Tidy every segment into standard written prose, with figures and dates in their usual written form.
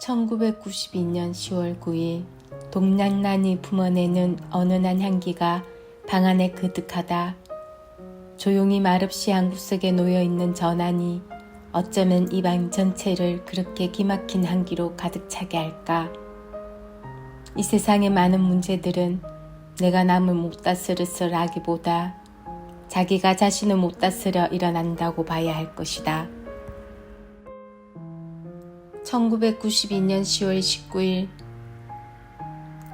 1992년 10월 9일 동냥란이 품어내는 어느한 향기가 방 안에 그득하다. 조용히 말없이 한 구석에 놓여있는 전환이 어쩌면 이 방 전체를 그렇게 기막힌 향기로 가득 차게 할까. 이 세상의 많은 문제들은 내가 남을 못 다스렸으라기보다 자기가 자신을 못 다스려 일어난다고 봐야 할 것이다. 1992년 10월 19일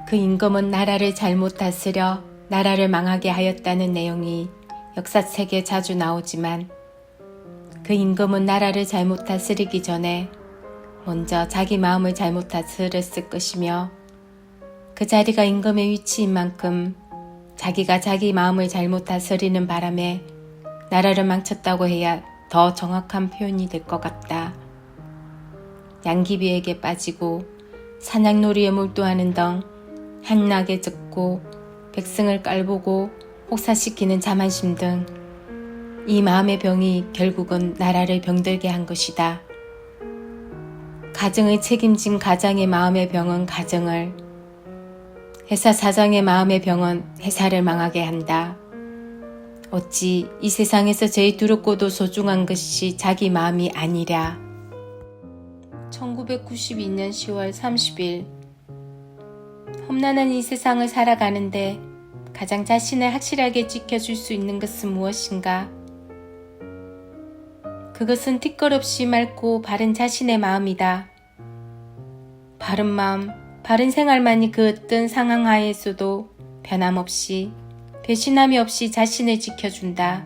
그 임금은 나라를 잘못 다스려 나라를 망하게 하였다는 내용이 역사책에 자주 나오지만 그 임금은 나라를 잘못 다스리기 전에 먼저 자기 마음을 잘못 다스렸을 것이며 그 자리가 임금의 위치인 만큼 자기가 자기 마음을 잘못 다스리는 바람에 나라를 망쳤다고 해야 더 정확한 표현이 될 것 같다. 양귀비에게 빠지고 사냥놀이에 몰두하는 등 향락에 젖고 백성을 깔보고 혹사시키는 자만심 등 이 마음의 병이 결국은 나라를 병들게 한 것이다. 가정을 책임진 가장의 마음의 병은 가정을, 회사 사장의 마음의 병은 회사를 망하게 한다. 어찌 이 세상에서 제일 두렵고도 소중한 것이 자기 마음이 아니랴. 1992년 10월 30일 험난한 이 세상을 살아가는데 가장 자신을 확실하게 지켜줄 수 있는 것은 무엇인가? 그것은 티끌없이 맑고 바른 자신의 마음이다. 바른 마음, 바른 생활만이 그 어떤 상황 하에서도 변함없이 배신함이 없이 자신을 지켜준다.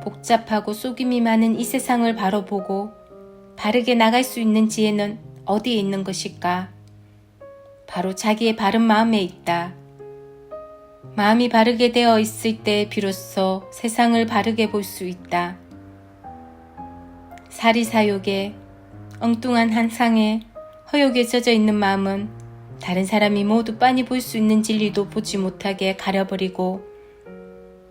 복잡하고 속임이 많은 이 세상을 바로 보고 바르게 나갈 수 있는 지혜는 어디에 있는 것일까? 바로 자기의 바른 마음에 있다. 마음이 바르게 되어 있을 때 비로소 세상을 바르게 볼 수 있다. 사리사욕에, 엉뚱한 한상에, 허욕에 젖어 있는 마음은 다른 사람이 모두 빤히 볼 수 있는 진리도 보지 못하게 가려버리고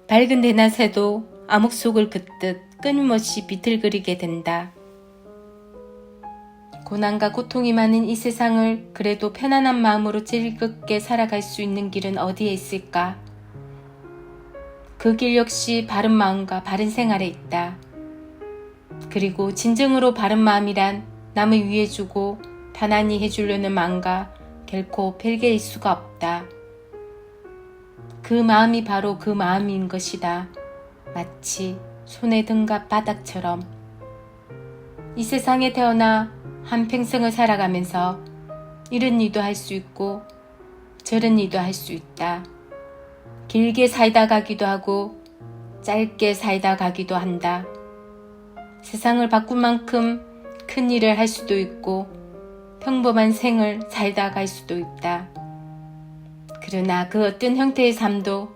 밝은 대낮에도 암흑 속을 긋듯 끊임없이 비틀거리게 된다. 고난과 고통이 많은 이 세상을 그래도 편안한 마음으로 즐겁게 살아갈 수 있는 길은 어디에 있을까? 그 길 역시 바른 마음과 바른 생활에 있다. 그리고 진정으로 바른 마음이란 남을 위해주고 편안히 해주려는 마음과 결코 별개일 수가 없다. 그 마음이 바로 그 마음인 것이다. 마치 손의 등과 바닥처럼. 이 세상에 태어나 한평생을 살아가면서 이런 일도 할 수 있고 저런 일도 할 수 있다. 길게 살다 가기도 하고 짧게 살다 가기도 한다. 세상을 바꿀 만큼 큰 일을 할 수도 있고 평범한 생을 살다 갈 수도 있다. 그러나 그 어떤 형태의 삶도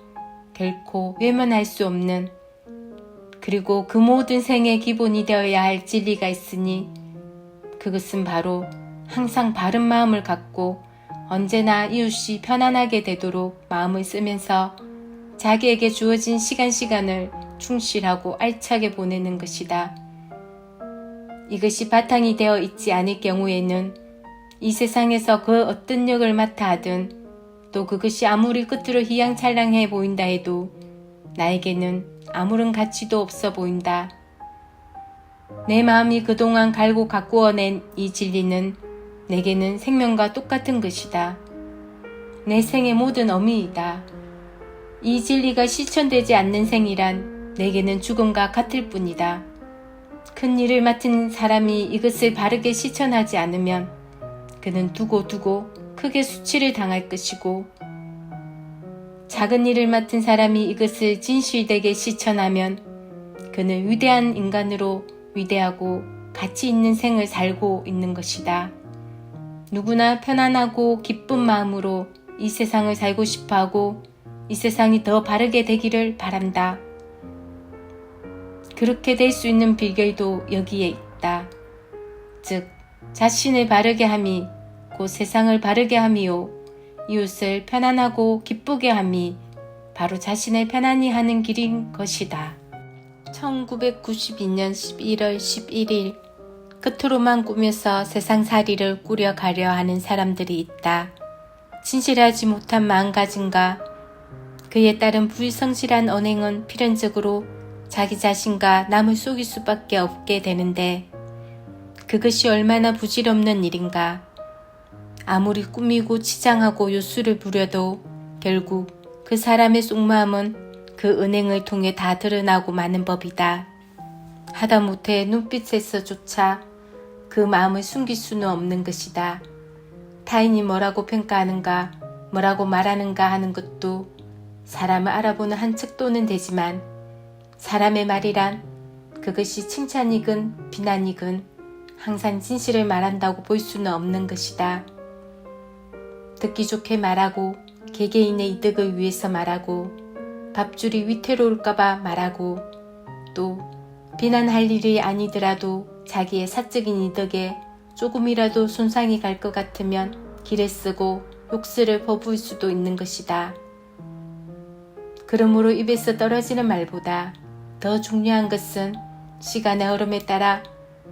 결코 외면할 수 없는, 그리고 그 모든 생의 기본이 되어야 할 진리가 있으니 그것은 바로 항상 바른 마음을 갖고 언제나 이웃이 편안하게 되도록 마음을 쓰면서 자기에게 주어진 시간을 충실하고 알차게 보내는 것이다. 이것이 바탕이 되어 있지 않을 경우에는 이 세상에서 그 어떤 역을 맡아 하든 또 그것이 아무리 끝으로 희양찬란해 보인다 해도 나에게는 아무런 가치도 없어 보인다. 내 마음이 그동안 갈고 가꾸어낸 이 진리는 내게는 생명과 똑같은 것이다. 내 생의 모든 의미이다. 이 진리가 실천되지 않는 생이란 내게는 죽음과 같을 뿐이다. 큰 일을 맡은 사람이 이것을 바르게 실천하지 않으면 그는 두고두고 크게 수치를 당할 것이고, 작은 일을 맡은 사람이 이것을 진실되게 실천하면 그는 위대한 인간으로 위대하고 가치 있는 생을 살고 있는 것이다. 누구나 편안하고 기쁜 마음으로 이 세상을 살고 싶어하고 이 세상이 더 바르게 되기를 바란다. 그렇게 될 수 있는 비결도 여기에 있다. 즉 자신을 바르게 함이 곧 세상을 바르게 함이요, 이웃을 편안하고 기쁘게 함이 바로 자신을 편안히 하는 길인 것이다. 1992년 11월 11일 겉으로만 꾸며서 세상살이를 꾸려가려 하는 사람들이 있다. 진실하지 못한 마음가짐과 그에 따른 불성실한 언행은 필연적으로 자기 자신과 남을 속일 수밖에 없게 되는데 그것이 얼마나 부질없는 일인가. 아무리 꾸미고 치장하고 요술을 부려도 결국 그 사람의 속마음은 그 은행을 통해 다 드러나고 마는 법이다. 하다못해 눈빛에서조차 그 마음을 숨길 수는 없는 것이다. 타인이 뭐라고 평가하는가, 뭐라고 말하는가 하는 것도 사람을 알아보는 한 척도는 되지만 사람의 말이란 그것이 칭찬이건 비난이건 항상 진실을 말한다고 볼 수는 없는 것이다. 듣기 좋게 말하고 개개인의 이득을 위해서 말하고 밥줄이 위태로울까봐 말하고 또 비난할 일이 아니더라도 자기의 사적인 이득에 조금이라도 손상이 갈 것 같으면 기를 쓰고 욕설을 퍼부을 수도 있는 것이다. 그러므로 입에서 떨어지는 말보다 더 중요한 것은 시간의 흐름에 따라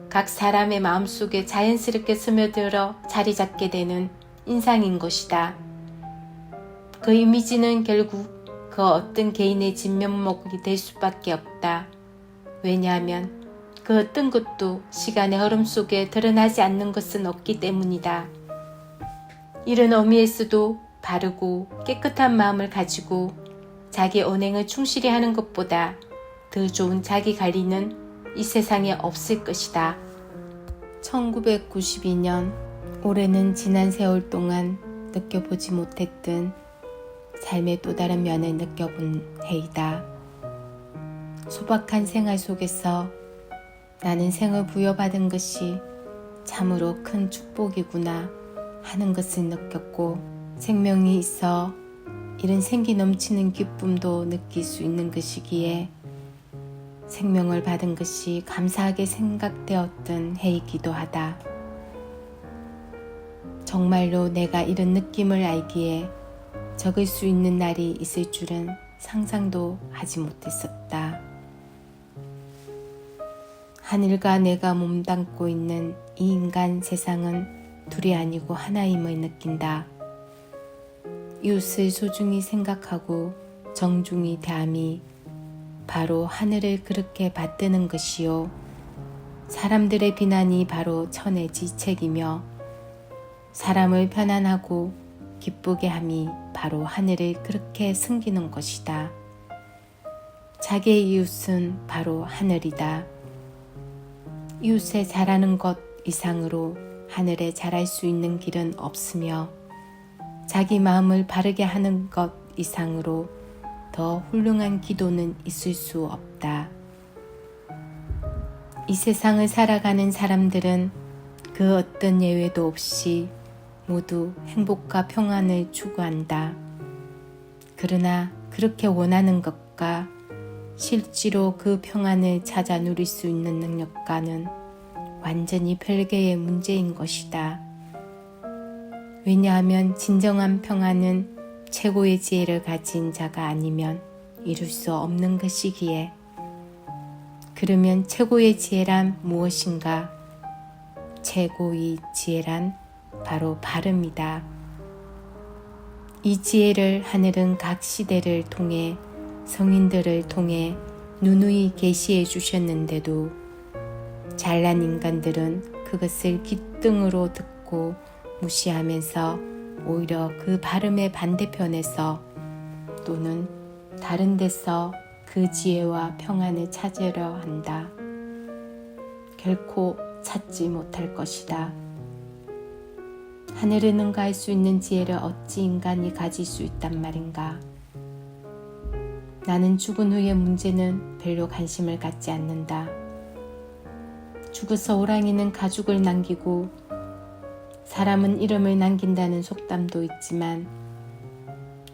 각 사람의 마음속에 자연스럽게 스며들어 자리 잡게 되는 인상인 것이다. 그 이미지는 결국 그 어떤 개인의 진면목이 될 수밖에 없다. 왜냐하면 그 어떤 것도 시간의 흐름 속에 드러나지 않는 것은 없기 때문이다. 이런 의미에서도 바르고 깨끗한 마음을 가지고 자기 언행을 충실히 하는 것보다 더 좋은 자기 관리는 이 세상에 없을 것이다. 1992년, 올해는 지난 세월 동안 느껴보지 못했던 삶의 또 다른 면을 느껴본 해이다. 소박한 생활 속에서 나는 생을 부여받은 것이 참으로 큰 축복이구나 하는 것을 느꼈고, 생명이 있어 이런 생기 넘치는 기쁨도 느낄 수 있는 것이기에 생명을 받은 것이 감사하게 생각되었던 해이기도 하다. 정말로 내가 이런 느낌을 알기에 적을 수 있는 날이 있을 줄은 상상도 하지 못했었다. 하늘과 내가 몸담고 있는 이 인간 세상은 둘이 아니고 하나임을 느낀다. 이웃을 소중히 생각하고 정중히 대함이 바로 하늘을 그렇게 받드는 것이요, 사람들의 비난이 바로 천의 지책이며 사람을 편안하고 기쁘게 함이 바로 하늘을 그렇게 섬기는 것이다. 자기의 이웃은 바로 하늘이다. 이웃에 잘하는 것 이상으로 하늘에 잘할 수 있는 길은 없으며 자기 마음을 바르게 하는 것 이상으로 더 훌륭한 기도는 있을 수 없다. 이 세상을 살아가는 사람들은 그 어떤 예외도 없이 모두 행복과 평안을 추구한다. 그러나 그렇게 원하는 것과 실제로 그 평안을 찾아 누릴 수 있는 능력과는 완전히 별개의 문제인 것이다. 왜냐하면 진정한 평안은 최고의 지혜를 가진 자가 아니면 이룰 수 없는 것이기에. 그러면 최고의 지혜란 무엇인가? 최고의 지혜란 바로 바름이다. 이 지혜를 하늘은 각 시대를 통해 성인들을 통해 누누이 계시해 주셨는데도 잘난 인간들은 그것을 귓등으로 듣고 무시하면서 오히려 그 바름의 반대편에서 또는 다른 데서 그 지혜와 평안을 찾으려 한다. 결코 찾지 못할 것이다. 하늘에 능가할 수 있는 지혜를 어찌 인간이 가질 수 있단 말인가? 나는 죽은 후의 문제는 별로 관심을 갖지 않는다. 죽어서 호랑이는 가죽을 남기고 사람은 이름을 남긴다는 속담도 있지만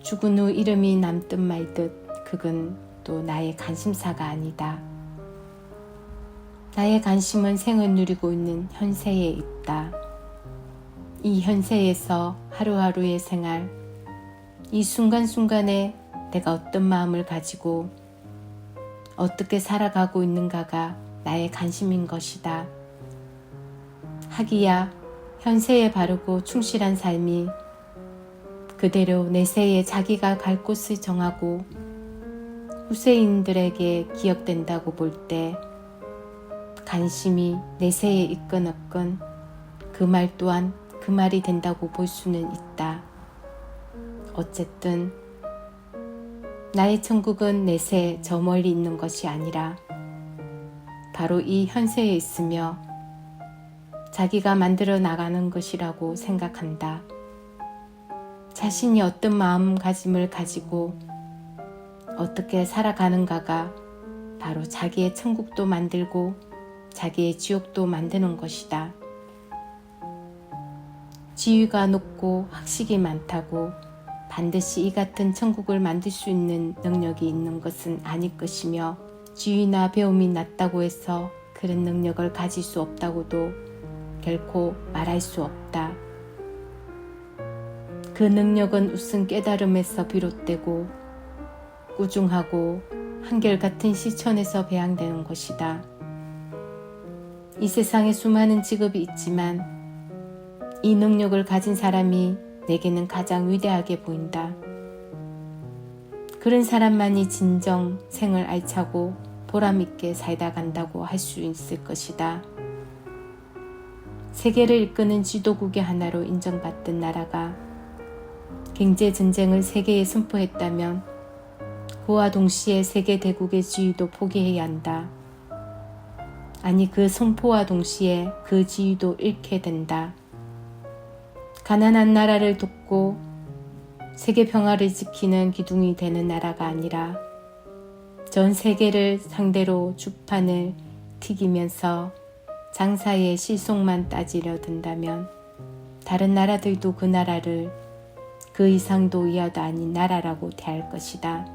죽은 후 이름이 남듯 말듯 그건 또 나의 관심사가 아니다. 나의 관심은 생을 누리고 있는 현세에 있다. 이 현세에서 하루하루의 생활, 이 순간순간에 내가 어떤 마음을 가지고 어떻게 살아가고 있는가가 나의 관심인 것이다. 하기야 현세에 바르고 충실한 삶이 그대로 내세에 자기가 갈 곳을 정하고 후세인들에게 기억된다고 볼 때 간심히 내세에 있건 그 말 또한 그 말이 된다고 볼 수는 있다. 어쨌든 나의 천국은 내세 저 멀리 있는 것이 아니라 바로 이 현세에 있으며 자기가 만들어 나가는 것이라고 생각한다. 자신이 어떤 마음가짐을 가지고 어떻게 살아가는가가 바로 자기의 천국도 만들고 자기의 지옥도 만드는 것이다. 지위가 높고 학식이 많다고 반드시 이 같은 천국을 만들 수 있는 능력이 있는 것은 아닐 것이며 지위나 배움이 낮다고 해서 그런 능력을 가질 수 없다고도 결코 말할 수 없다. 그 능력은 우선 깨달음에서 비롯되고 꾸중하고 한결같은 실천에서 배양되는 것이다. 이 세상에 수많은 직업이 있지만 이 능력을 가진 사람이 내게는 가장 위대하게 보인다. 그런 사람만이 진정 생을 알차고 보람있게 살다 간다고 할 수 있을 것이다. 세계를 이끄는 지도국의 하나로 인정받던 나라가 경제전쟁을 세계에 선포했다면 그와 동시에 세계 대국의 지위도 포기해야 한다. 아니 그 선포와 동시에 그 지위도 잃게 된다. 가난한 나라를 돕고 세계 평화를 지키는 기둥이 되는 나라가 아니라 전 세계를 상대로 주판을 튀기면서 장사의 실속만 따지려 든다면 다른 나라들도 그 나라를 그 이상도 이하도 아닌 나라라고 대할 것이다.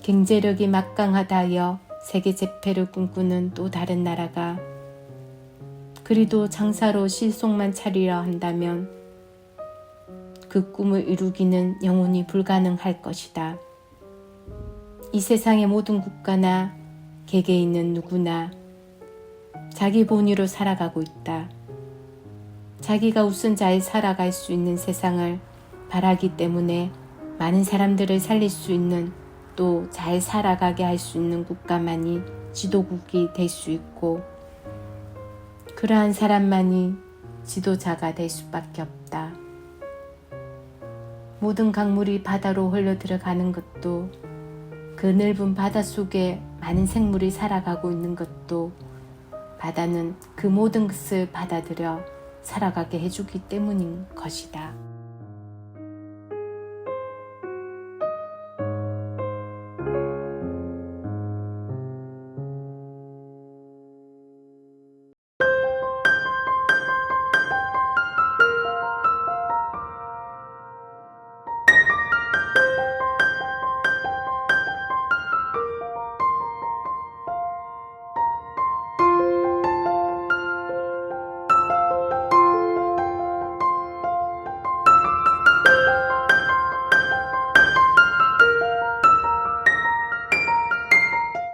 경제력이 막강하다 하여 세계 재패를 꿈꾸는 또 다른 나라가 그리도 장사로 실속만 차리려 한다면 그 꿈을 이루기는 영원히 불가능할 것이다. 이 세상의 모든 국가나 개개인은 누구나 자기 본위로 살아가고 있다. 자기가 우선 잘 살아갈 수 있는 세상을 바라기 때문에 많은 사람들을 살릴 수 있는 또 잘 살아가게 할 수 있는 국가만이 지도국이 될 수 있고 그러한 사람만이 지도자가 될 수밖에 없다. 모든 강물이 바다로 흘러 들어가는 것도 그 넓은 바다 속에 많은 생물이 살아가고 있는 것도 바다는 그 모든 것을 받아들여 살아가게 해주기 때문인 것이다.